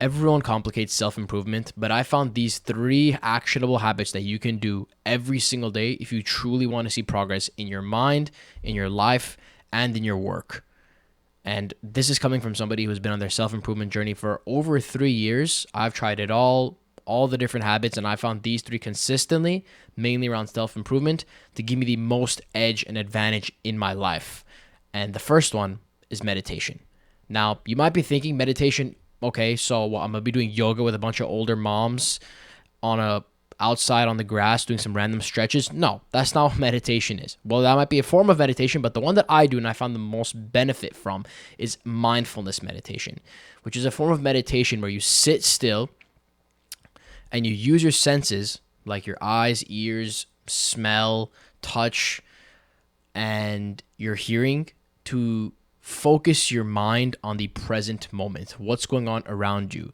Everyone complicates self-improvement, but I found these three actionable habits that you can do every single day if you truly want to see progress in your mind, in your life, and in your work. And this is coming from somebody who's been on their self-improvement journey for over 3 years. I've tried it all the different habits, and I found these three consistently, mainly around self-improvement, to give me the most edge and advantage in my life. And the first one is meditation. Now, you might be thinking meditation, okay, so what, I'm gonna be doing yoga with a bunch of older moms on a outside on the grass doing some random stretches. No, that's not what meditation is. Well, that might be a form of meditation, but the one that I do and I found the most benefit from is mindfulness meditation, which is a form of meditation where you sit still and you use your senses like your eyes, ears, smell, touch, and your hearing to focus your mind on the present moment, what's going on around you.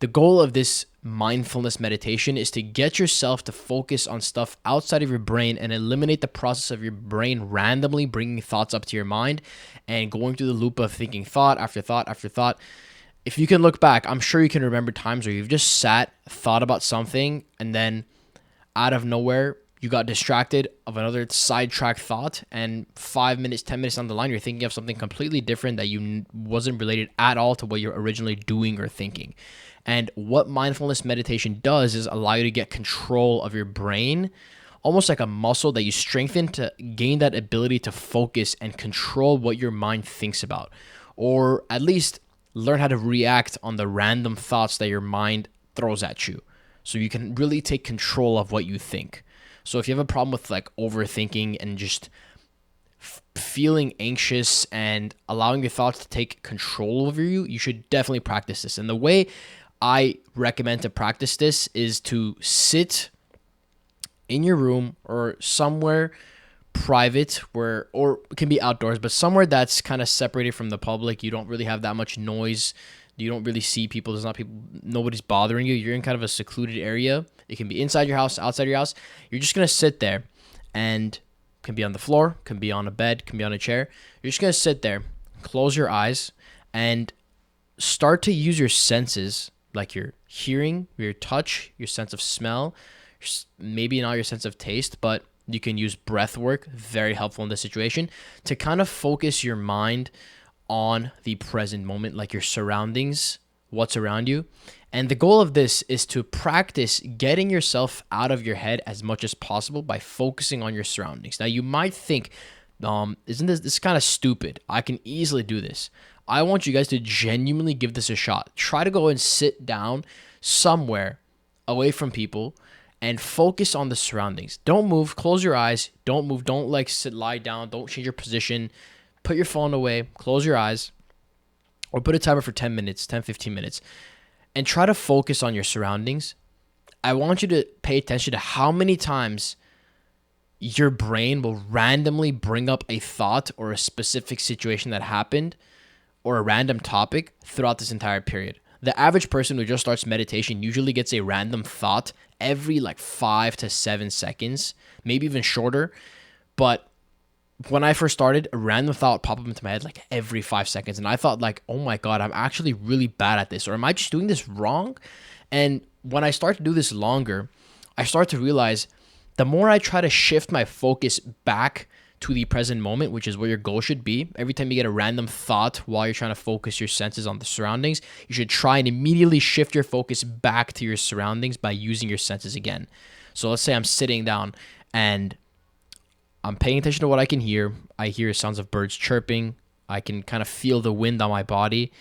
The goal of this mindfulness meditation is to get yourself to focus on stuff outside of your brain and eliminate the process of your brain randomly bringing thoughts up to your mind and going through the loop of thinking thought after thought after thought. If you can look back, I'm sure you can remember times where you've just sat, thought about something, and then out of nowhere, you got distracted of another sidetrack thought, and 5 minutes, 10 minutes down the line, you're thinking of something completely different that wasn't related at all to what you're originally doing or thinking. And what mindfulness meditation does is allow you to get control of your brain, almost like a muscle that you strengthen to gain that ability to focus and control what your mind thinks about, or at least learn how to react on the random thoughts that your mind throws at you, so you can really take control of what you think. So if you have a problem with like overthinking and just feeling anxious and allowing your thoughts to take control over you, you should definitely practice this. And the way I recommend to practice this is to sit in your room or somewhere private or it can be outdoors, but somewhere that's kind of separated from the public. You don't really have that much noise. You don't really see people. There's not people, nobody's bothering you. You're in kind of a secluded area. It can be inside your house, outside your house. You're just going to sit there, and can be on the floor, can be on a bed, can be on a chair. You're just going to sit there, close your eyes, and start to use your senses, like your hearing, your touch, your sense of smell, maybe not your sense of taste, but you can use breath work, very helpful in this situation, to kind of focus your mind on the present moment, like your surroundings, what's around you. And the goal of this is to practice getting yourself out of your head as much as possible by focusing on your surroundings. Now, you might think, isn't this kind of stupid? I can easily do this. I want you guys to genuinely give this a shot. Try to go and sit down somewhere away from people and focus on the surroundings. Don't move. Close your eyes. Don't move. Don't like lie down. Don't change your position. Put your phone away. Close your eyes. Or put a timer for 10 minutes, 10, 15 minutes. And try to focus on your surroundings. I want you to pay attention to how many times your brain will randomly bring up a thought or a specific situation that happened or a random topic throughout this entire period. The average person who just starts meditation usually gets a random thought every like 5 to 7 seconds, maybe even shorter. But when I first started, a random thought popped up into my head like every 5 seconds. And I thought like, oh my God, I'm actually really bad at this. Or am I just doing this wrong? And when I start to do this longer, I start to realize the more I try to shift my focus back to the present moment, which is where your goal should be. Every time you get a random thought while you're trying to focus your senses on the surroundings, you should try and immediately shift your focus back to your surroundings by using your senses again. So let's say I'm sitting down and I'm paying attention to what I can hear. I hear sounds of birds chirping. I can kind of feel the wind on my body.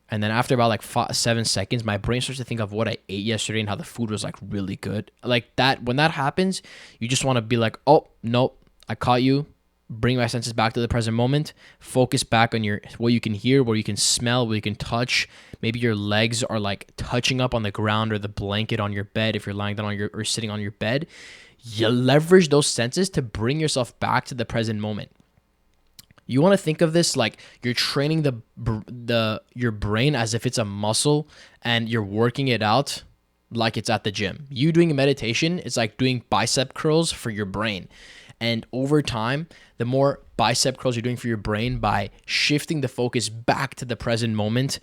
And then after about like 7 seconds, my brain starts to think of what I ate yesterday and how the food was like really good. Like that, when that happens, you just want to be like, oh, nope, I caught you. Bring my senses back to the present moment. Focus back on what you can hear, what you can smell, what you can touch. Maybe your legs are like touching up on the ground or the blanket on your bed if you're lying down on or sitting on your bed. You leverage those senses to bring yourself back to the present moment. You want to think of this like you're training your brain as if it's a muscle and you're working it out like it's at the gym. You doing a meditation, it's like doing bicep curls for your brain. And over time, the more bicep curls you're doing for your brain by shifting the focus back to the present moment,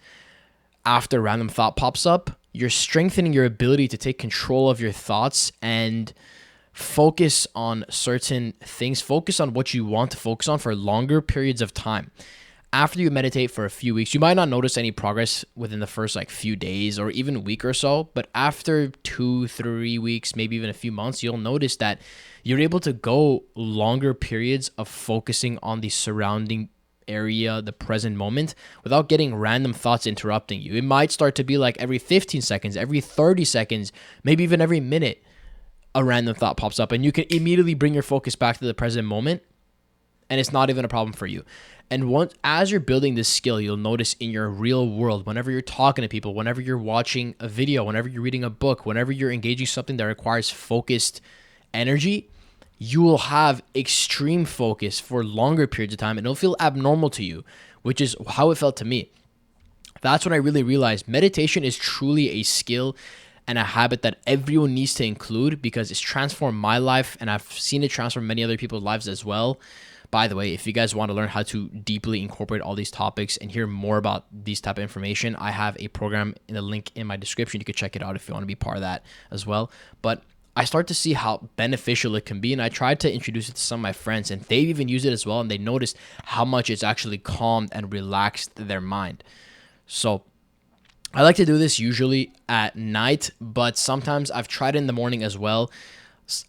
after a random thought pops up, you're strengthening your ability to take control of your thoughts and focus on certain things, focus on what you want to focus on for longer periods of time. After you meditate for a few weeks, you might not notice any progress within the first like few days or even a week or so, but after 2-3 weeks, maybe even a few months, you'll notice that you're able to go longer periods of focusing on the surrounding area, the present moment, without getting random thoughts interrupting you. It might start to be like every 15 seconds, every 30 seconds, maybe even every minute, a random thought pops up and you can immediately bring your focus back to the present moment, and it's not even a problem for you. And once, as you're building this skill, you'll notice in your real world, whenever you're talking to people, whenever you're watching a video, whenever you're reading a book, whenever you're engaging something that requires focused energy, you will have extreme focus for longer periods of time and it'll feel abnormal to you, which is how it felt to me. That's when I really realized meditation is truly a skill and a habit that everyone needs to include because it's transformed my life and I've seen it transform many other people's lives as well. By the way, if you guys want to learn how to deeply incorporate all these topics and hear more about these type of information, I have a program in the link in my description. You can check it out if you want to be part of that as well. But I start to see how beneficial it can be, and I tried to introduce it to some of my friends, and they've even used it as well, and they noticed how much it's actually calmed and relaxed their mind. So I like to do this usually at night, but sometimes I've tried it in the morning as well.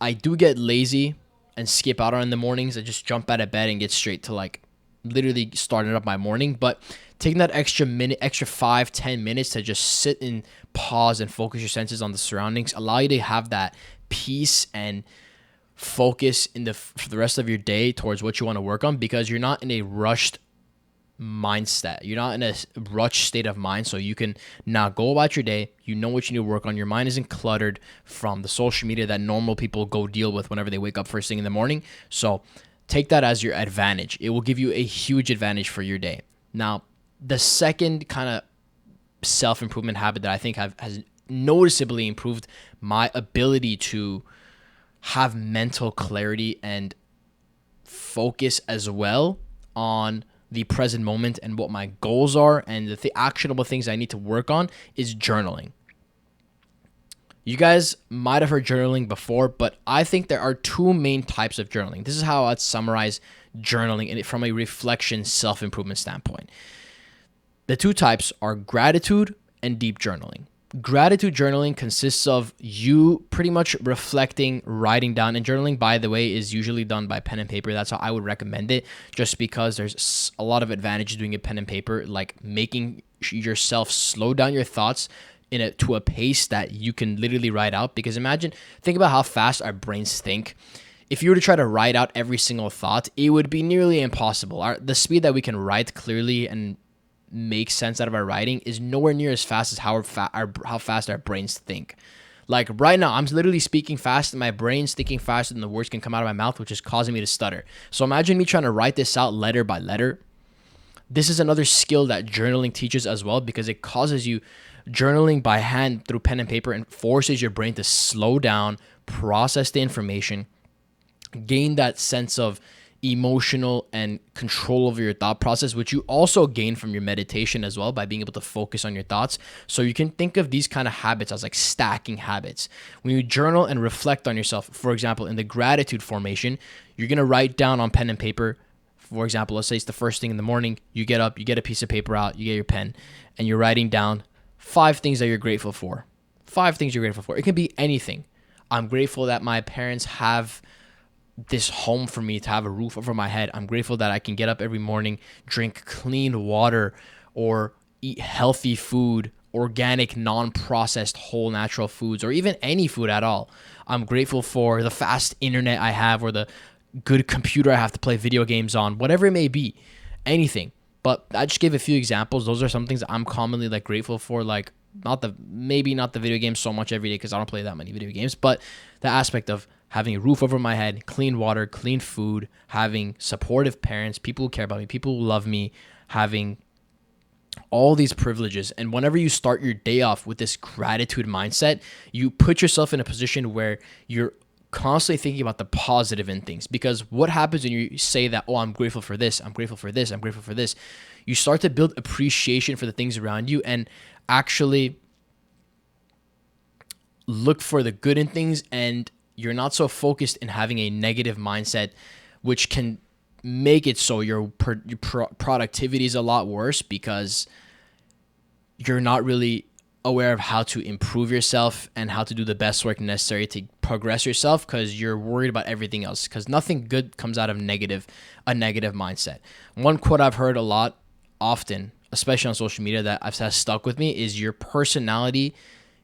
I do get lazy and skip out on in the mornings. I just jump out of bed and get straight to like literally starting up my morning. But taking that extra 5-10 minutes to just sit and pause and focus your senses on the surroundings, allow you to have that peace and focus for the rest of your day towards what you want to work on, because you're not in a rushed mindset. You're not in a rushed state of mind, so you can now go about your day. You know what you need to work on. Your mind isn't cluttered from the social media that normal people go deal with whenever they wake up first thing in the morning. So take that as your advantage. It will give you a huge advantage for your day. Now, the second kind of self-improvement habit that I think has noticeably improved my ability to have mental clarity and focus as well on the present moment and what my goals are and the actionable things I need to work on is journaling. You guys might have heard journaling before, but I think there are two main types of journaling. This is how I'd summarize journaling from a reflection self-improvement standpoint. The two types are gratitude and deep journaling. Gratitude journaling consists of you pretty much reflecting, writing down, and journaling, by the way, is usually done by pen and paper. That's how I would recommend it, just because there's a lot of advantage doing it pen and paper, like making yourself slow down your thoughts to a pace that you can literally write out. Because think about how fast our brains think. If you were to try to write out every single thought, it would be nearly impossible. The speed that we can write clearly and make sense out of our writing is nowhere near as fast as how fast our brains think. Like right now, I'm literally speaking fast and my brain's thinking faster than the words can come out of my mouth, which is causing me to stutter. So imagine me trying to write this out letter by letter. This is another skill that journaling teaches as well, because it causes you journaling by hand through pen and paper and forces your brain to slow down, process the information, gain that sense of emotional and control over your thought process, which you also gain from your meditation as well by being able to focus on your thoughts. So you can think of these kind of habits as like stacking habits. When you journal and reflect on yourself, for example, in the gratitude formation, you're going to write down on pen and paper. For example, let's say it's the first thing in the morning, you get up, you get a piece of paper out, you get your pen, and you're writing down 5 things that you're grateful for. 5 things you're grateful for. It can be anything. I'm grateful that my parents have this home for me, to have a roof over my head. I'm grateful that I can get up every morning, drink clean water, or eat healthy food, organic, non-processed, whole natural foods, or even any food at all. I'm grateful for the fast internet I have, or the good computer I have to play video games on, whatever it may be, anything. But I just gave a few examples. Those are some things that I'm commonly like grateful for, like maybe not the video games so much every day because I don't play that many video games, but the aspect of having a roof over my head, clean water, clean food, having supportive parents, people who care about me, people who love me, having all these privileges. And whenever you start your day off with this gratitude mindset, you put yourself in a position where you're constantly thinking about the positive in things. Because what happens when you say that, oh, I'm grateful for this, I'm grateful for this, I'm grateful for this, you start to build appreciation for the things around you. And actually look for the good in things, and you're not so focused in having a negative mindset, which can make it so your productivity is a lot worse because you're not really aware of how to improve yourself and how to do the best work necessary to progress yourself, because you're worried about everything else, because nothing good comes out of a negative mindset. One quote I've heard a lot often, especially on social media, that has stuck with me is your personality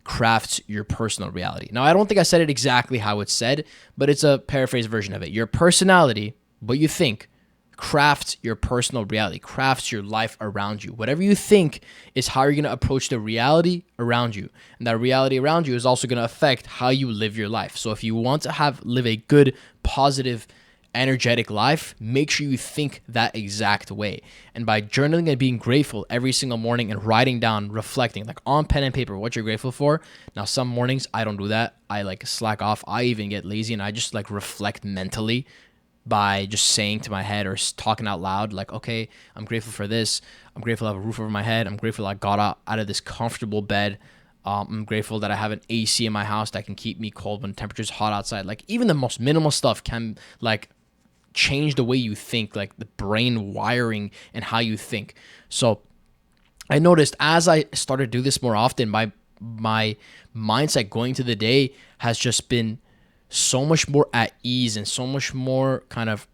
crafts your personal reality. Now, I don't think I said it exactly how it's said, but it's a paraphrased version of it. Your personality, what you think, crafts your personal reality, crafts your life around you. Whatever you think is how you're going to approach the reality around you. And that reality around you is also going to affect how you live your life. So if you want to live a good, positive, energetic life, make sure you think that exact way. And by journaling and being grateful every single morning and writing down, reflecting, like on pen and paper, what you're grateful for. Now, some mornings I don't do that. I like slack off. I even get lazy and I just like reflect mentally by just saying to my head or talking out loud, like, okay, I'm grateful for this. I'm grateful I have a roof over my head. I'm grateful I got out of this comfortable bed. I'm grateful that I have an AC in my house that can keep me cold when temperature's hot outside. Like, even the most minimal stuff can like change the way you think, like the brain wiring and how you think. So I noticed as I started to do this more often, my mindset going to the day has just been so much more at ease and so much more kind of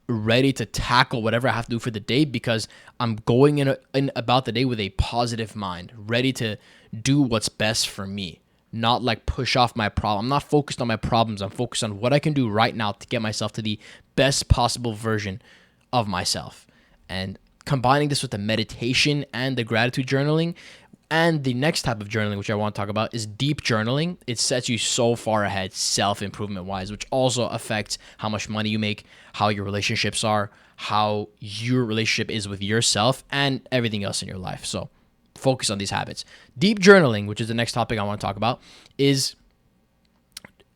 ready to tackle whatever I have to do for the day, because I'm going in about the day with a positive mind, ready to do what's best for me, not like push off my problem. I'm not focused on my problems. I'm focused on what I can do right now to get myself to the best possible version of myself. And combining this with the meditation and the gratitude journaling, and the next type of journaling, which I want to talk about, is deep journaling. It sets you so far ahead self-improvement wise, which also affects how much money you make, how your relationships are, how your relationship is with yourself, and everything else in your life. So focus on these habits. Deep journaling, which is the next topic I want to talk about, is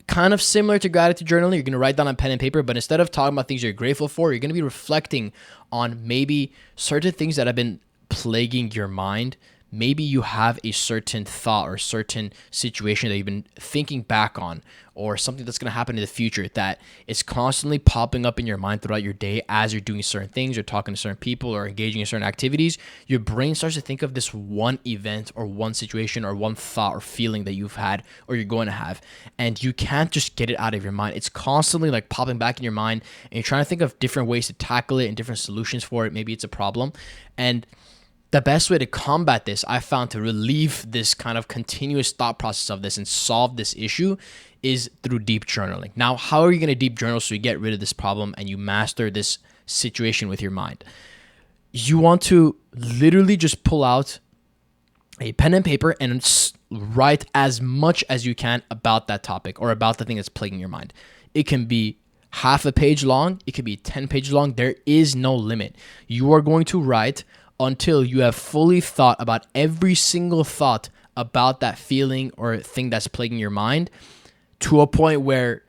kind of similar to gratitude journaling. You're going to write down on pen and paper, but instead of talking about things you're grateful for, you're going to be reflecting on maybe certain things that have been plaguing your mind. Maybe you have a certain thought or certain situation that you've been thinking back on, or something that's going to happen in the future that is constantly popping up in your mind throughout your day as you're doing certain things or talking to certain people or engaging in certain activities. Your brain starts to think of this one event or one situation or one thought or feeling that you've had or you're going to have, and you can't just get it out of your mind. It's constantly like popping back in your mind, and you're trying to think of different ways to tackle it and different solutions for it. Maybe it's a problem, and the best way to combat this, I found, to relieve this kind of continuous thought process of this and solve this issue, is through deep journaling. Now, how are you going to deep journal so you get rid of this problem and you master this situation with your mind? You want to literally just pull out a pen and paper and write as much as you can about that topic or about the thing that's plaguing your mind. It can be half a page long. It could be 10 pages long. There is no limit. You are going to write until you have fully thought about every single thought about that feeling or thing that's plaguing your mind, to a point where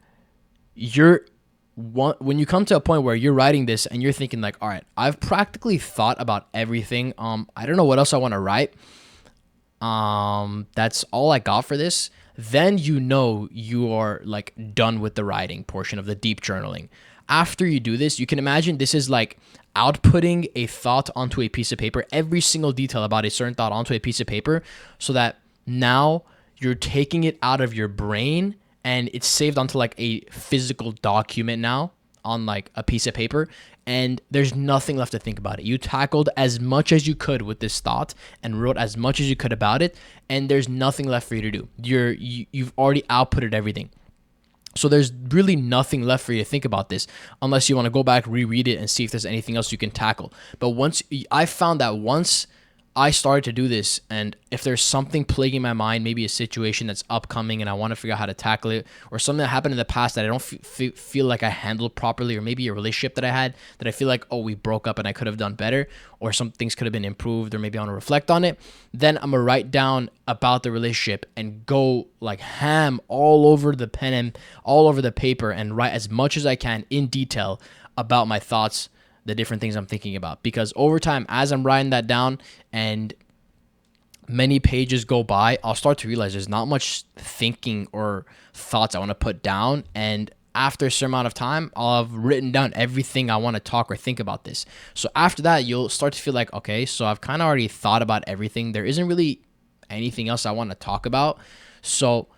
when you come to a point where you're writing this and you're thinking like, all right, I've practically thought about everything. I don't know what else I want to write. That's all I got for this. Then you are like done with the writing portion of the deep journaling. After you do this, you can imagine this is like outputting a thought onto a piece of paper, every single detail about a certain thought onto a piece of paper, so that now you're taking it out of your brain and it's saved onto like a physical document now on like a piece of paper, and there's nothing left to think about it. You tackled as much as you could with this thought and wrote as much as you could about it, and there's nothing left for you to do. You've already outputted everything. So there's really nothing left for you to think about this, unless you want to go back, reread it, and see if there's anything else you can tackle. But I found that once I started to do this, and if there's something plaguing my mind, maybe a situation that's upcoming and I want to figure out how to tackle it, or something that happened in the past that I don't feel like I handled properly, or maybe a relationship that I had that I feel like, oh, we broke up and I could have done better, or some things could have been improved, or maybe I want to reflect on it, then I'm going to write down about the relationship and go like ham all over the pen and all over the paper and write as much as I can in detail about my thoughts, the different things I'm thinking about. Because over time, as I'm writing that down and many pages go by, I'll start to realize there's not much thinking or thoughts I want to put down. And after a certain amount of time, I'll have written down everything I want to talk or think about this. So after that, you'll start to feel like, okay, so I've kind of already thought about everything. There isn't really anything else I want to talk about. So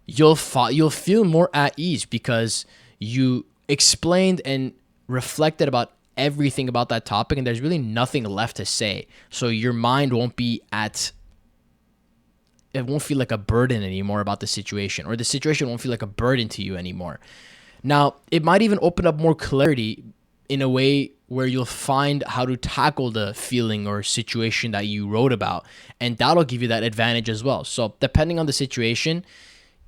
you'll feel more at ease because you explained and reflected about everything about that topic, and there's really nothing left to say. So your mind won't be at it won't feel like a burden anymore about the situation, or the situation won't feel like a burden to you anymore. Now, it might even open up more clarity in a way where you'll find how to tackle the feeling or situation that you wrote about, and that'll give you that advantage as well. So depending on the situation,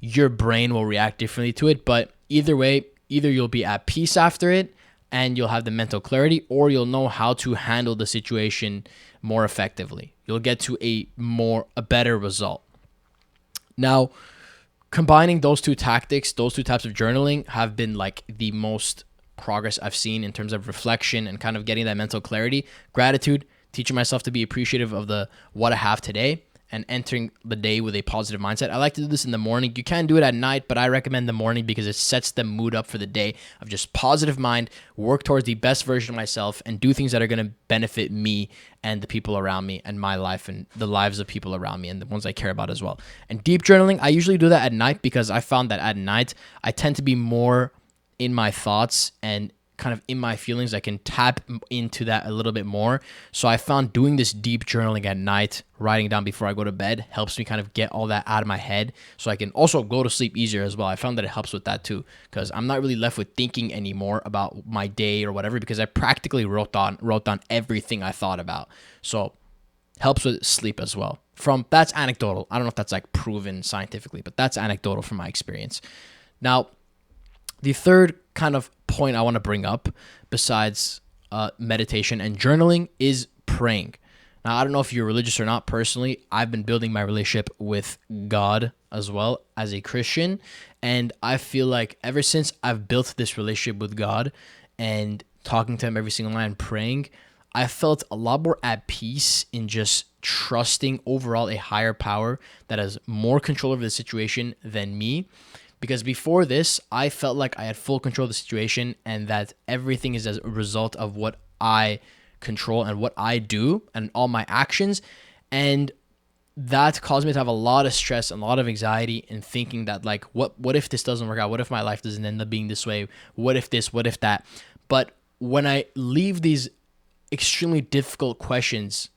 your brain will react differently to it, but either way, either you'll be at peace after it and you'll have the mental clarity, or you'll know how to handle the situation more effectively. You'll get to a better result. Now, combining those two tactics, those two types of journaling have been like the most progress I've seen in terms of reflection and kind of getting that mental clarity. Gratitude, teaching myself to be appreciative of what I have today, and entering the day with a positive mindset. I like to do this in the morning. You can do it at night, but I recommend the morning because it sets the mood up for the day of just positive mind, work towards the best version of myself, and do things that are going to benefit me and the people around me and my life and the lives of people around me and the ones I care about as well. And deep journaling, I usually do that at night because I found that at night, I tend to be more in my thoughts and kind of in my feelings. I can tap into that a little bit more. So I found doing this deep journaling at night, writing down before I go to bed, helps me kind of get all that out of my head so I can also go to sleep easier as well. I found that it helps with that too, because I'm not really left with thinking anymore about my day or whatever, because I practically wrote down everything I thought about. So helps with sleep as well. That's anecdotal. I don't know if that's like proven scientifically, but that's anecdotal from my experience. Now, the third kind of point I want to bring up besides meditation and journaling is praying. Now, I don't know if you're religious or not. Personally, I've been building my relationship with God as well as a Christian. And I feel like ever since I've built this relationship with God and talking to him every single night and praying, I felt a lot more at peace in just trusting overall a higher power that has more control over the situation than me. Because before this, I felt like I had full control of the situation and that everything is as a result of what I control and what I do and all my actions. And that caused me to have a lot of stress and a lot of anxiety in thinking that like, what if this doesn't work out? What if my life doesn't end up being this way? What if this? What if that? But when I leave these extremely difficult questions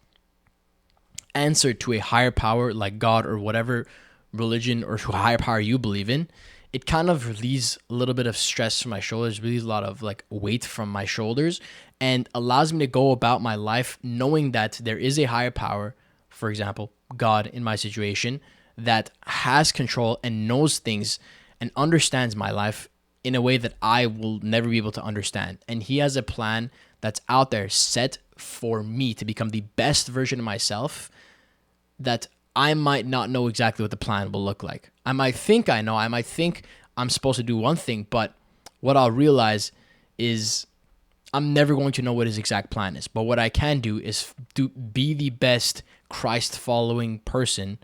answered to a higher power like God or whatever religion or higher power you believe in, it kind of relieves a little bit of stress from my shoulders, relieves a lot of like weight from my shoulders, and allows me to go about my life knowing that there is a higher power, for example, God in my situation, that has control and knows things and understands my life in a way that I will never be able to understand. And he has a plan that's out there set for me to become the best version of myself that I might not know exactly what the plan will look like. I might think I know. I might think I'm supposed to do one thing, but what I'll realize is I'm never going to know what his exact plan is. But what I can do is to be the best Christ-following person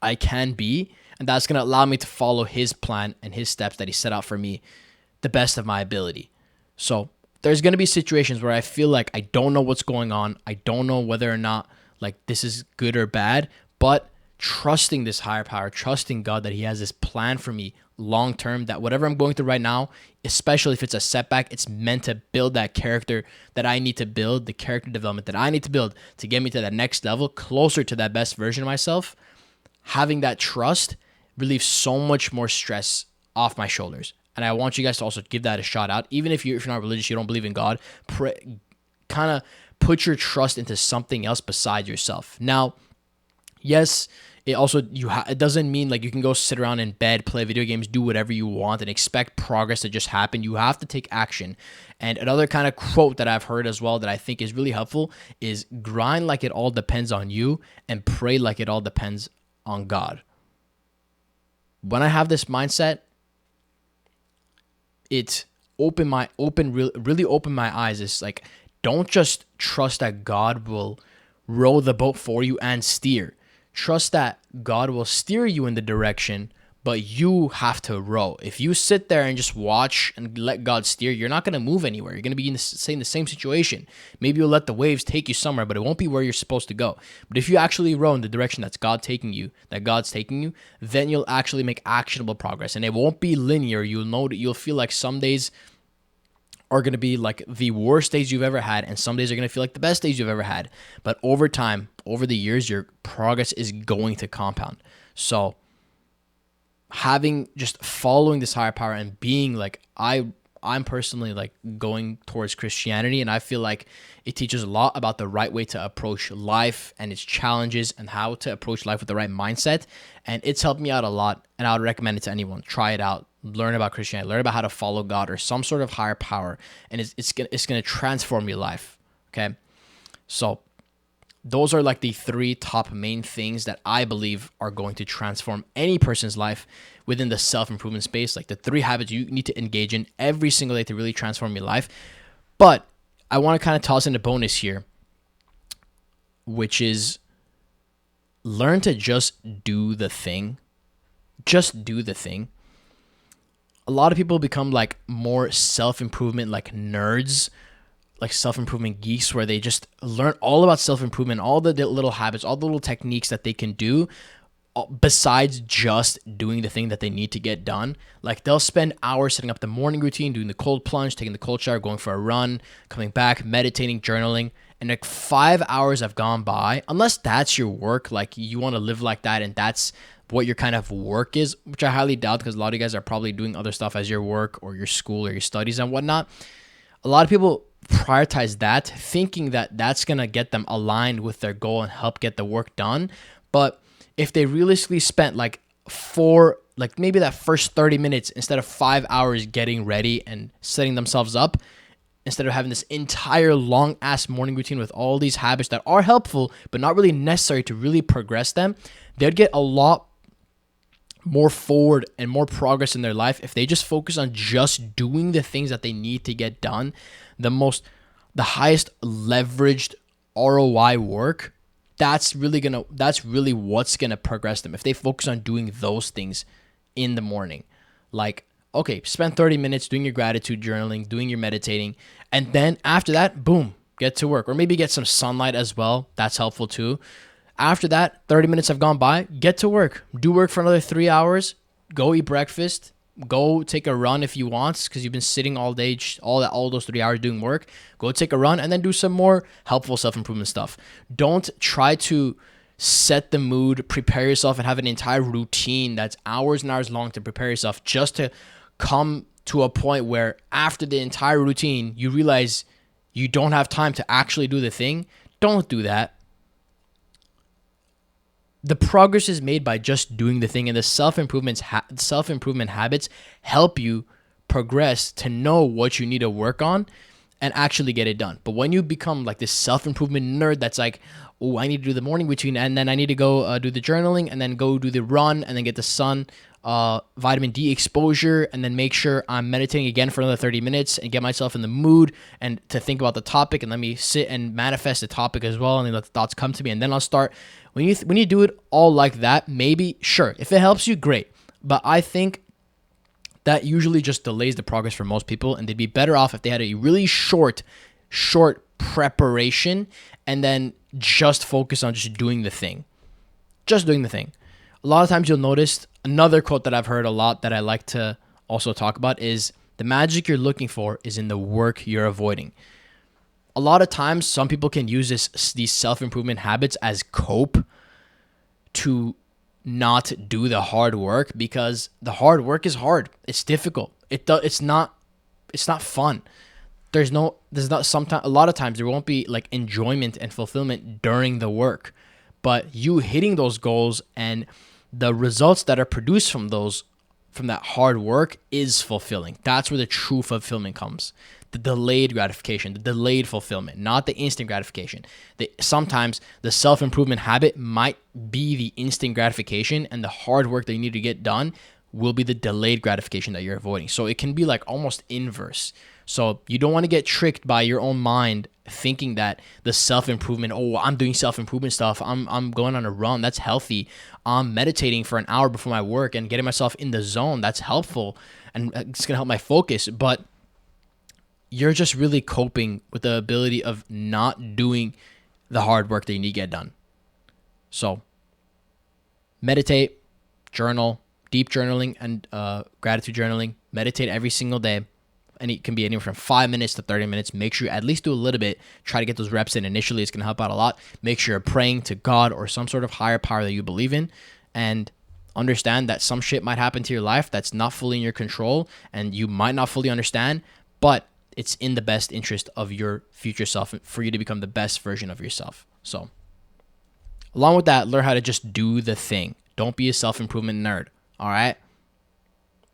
I can be, and that's going to allow me to follow his plan and his steps that he set out for me the best of my ability. So there's going to be situations where I feel like I don't know what's going on. I don't know whether or not like this is good or bad, but trusting this higher power, trusting God that he has this plan for me long term, that whatever I'm going through right now, especially if it's a setback, it's meant to build that character that I need to build, the character development that I need to build to get me to that next level, closer to that best version of myself. Having that trust relieves so much more stress off my shoulders. And I want you guys to also give that a shot out. Even if you're not religious, you don't believe in God, kind of put your trust into something else besides yourself. Now, yes, it also it doesn't mean like you can go sit around in bed, play video games, do whatever you want, and expect progress to just happen. You have to take action. And another kind of quote that I've heard as well that I think is really helpful is grind like it all depends on you and pray like it all depends on God. When I have this mindset, it really opened my eyes. It's like, don't just trust that God will row the boat for you and steer. Trust that God will steer you in the direction, but you have to row. If you sit there and just watch and let God steer, you're not going to move anywhere. You're going to be in the same situation. Maybe you'll let the waves take you somewhere, but it won't be where you're supposed to go. But if you actually row in the direction that God's taking you, then you'll actually make actionable progress, and it won't be linear. You'll feel like some days are going to be like the worst days you've ever had, and some days are going to feel like the best days you've ever had. But over time, over the years, your progress is going to compound. So just following this higher power and being like, I'm personally like going towards Christianity, and I feel like it teaches a lot about the right way to approach life and its challenges and how to approach life with the right mindset. And it's helped me out a lot, and I would recommend it to anyone. Try it out. Learn about Christianity. Learn about how to follow God or some sort of higher power, and it's gonna transform your life. Okay, so those are like the 3 top main things that I believe are going to transform any person's life within the self-improvement space. Like the 3 habits you need to engage in every single day to really transform your life. But I want to kind of toss in a bonus here, which is learn to just do the thing. Just do the thing. A lot of people become like more self-improvement like nerds, like self-improvement geeks, where they just learn all about self-improvement, all the little habits, all the little techniques that they can do besides just doing the thing that they need to get done. Like they'll spend hours setting up the morning routine, doing the cold plunge, taking the cold shower, going for a run, coming back, meditating, journaling, and like 5 hours have gone by. Unless that's your work, like you want to live like that and that's what your kind of work is, which I highly doubt, because a lot of you guys are probably doing other stuff as your work or your school or your studies and whatnot. A lot of people prioritize that, thinking that that's going to get them aligned with their goal and help get the work done. But if they realistically spent like maybe that first 30 minutes instead of 5 hours getting ready and setting themselves up, instead of having this entire long ass morning routine with all these habits that are helpful but not really necessary to really progress them, they'd get a lot more forward and more progress in their life if they just focus on just doing the things that they need to get done. The highest leveraged ROI work, that's really what's gonna progress them if they focus on doing those things in the morning. Like, okay, spend 30 minutes doing your gratitude journaling, doing your meditating, and then after that, boom, get to work. Or maybe get some sunlight as well. That's helpful too. After that, 30 minutes have gone by, get to work. Do work for another 3 hours, go eat breakfast, go take a run if you want, because you've been sitting all day, all those 3 hours doing work. Go take a run and then do some more helpful self-improvement stuff. Don't try to set the mood, prepare yourself, and have an entire routine that's hours and hours long to prepare yourself just to come to a point where after the entire routine, you realize you don't have time to actually do the thing. Don't do that. The progress is made by just doing the thing, and the self-improvement habits help you progress to know what you need to work on and actually get it done. But when you become like this self-improvement nerd that's like, oh, I need to do the morning routine, and then I need to go do the journaling, and then go do the run, and then get the sun, vitamin D exposure, and then make sure I'm meditating again for another 30 minutes and get myself in the mood and to think about the topic, and let me sit and manifest the topic as well, and then let the thoughts come to me, and then I'll start. When you do it all like that, maybe, sure, if it helps you, great. But I think that usually just delays the progress for most people, and they'd be better off if they had a really short preparation and then just focus on just doing the thing. Just doing the thing. A lot of times you'll notice another quote that I've heard a lot that I like to also talk about is, the magic you're looking for is in the work you're avoiding. A lot of times, some people can use these self-improvement habits as cope to not do the hard work, because the hard work is hard. It's difficult. It's not fun. A lot of times there won't be like enjoyment and fulfillment during the work, but you hitting those goals and the results that are produced from that hard work is fulfilling. That's where the true fulfillment comes. The delayed gratification, the delayed fulfillment, not the instant gratification. Sometimes the self-improvement habit might be the instant gratification, and the hard work that you need to get done will be the delayed gratification that you're avoiding. So it can be like almost inverse. So you don't want to get tricked by your own mind thinking that the self-improvement, oh, I'm doing self-improvement stuff, I'm going on a run, that's healthy, I'm meditating for an hour before my work and getting myself in the zone, that's helpful and it's gonna help my focus. But you're just really coping with the ability of not doing the hard work that you need to get done. So meditate, journal, deep journaling and gratitude journaling. Meditate every single day. And it can be anywhere from 5 minutes to 30 minutes. Make sure you at least do a little bit. Try to get those reps in initially. It's going to help out a lot. Make sure you're praying to God or some sort of higher power that you believe in. And understand that some shit might happen to your life that's not fully in your control and you might not fully understand, but it's in the best interest of your future self for you to become the best version of yourself. So along with that, learn how to just do the thing. Don't be a self-improvement nerd. All right?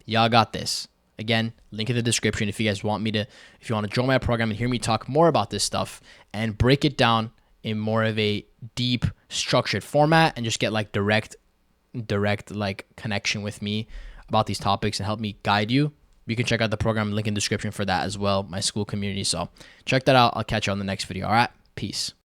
Y'all got this. Again, link in the description if you guys want if you want to join my program and hear me talk more about this stuff and break it down in more of a deep, structured format and just get like direct like connection with me about these topics and help me guide you. You can check out the program, link in the description for that as well, my school community. So check that out. I'll catch you on the next video. All right? Peace.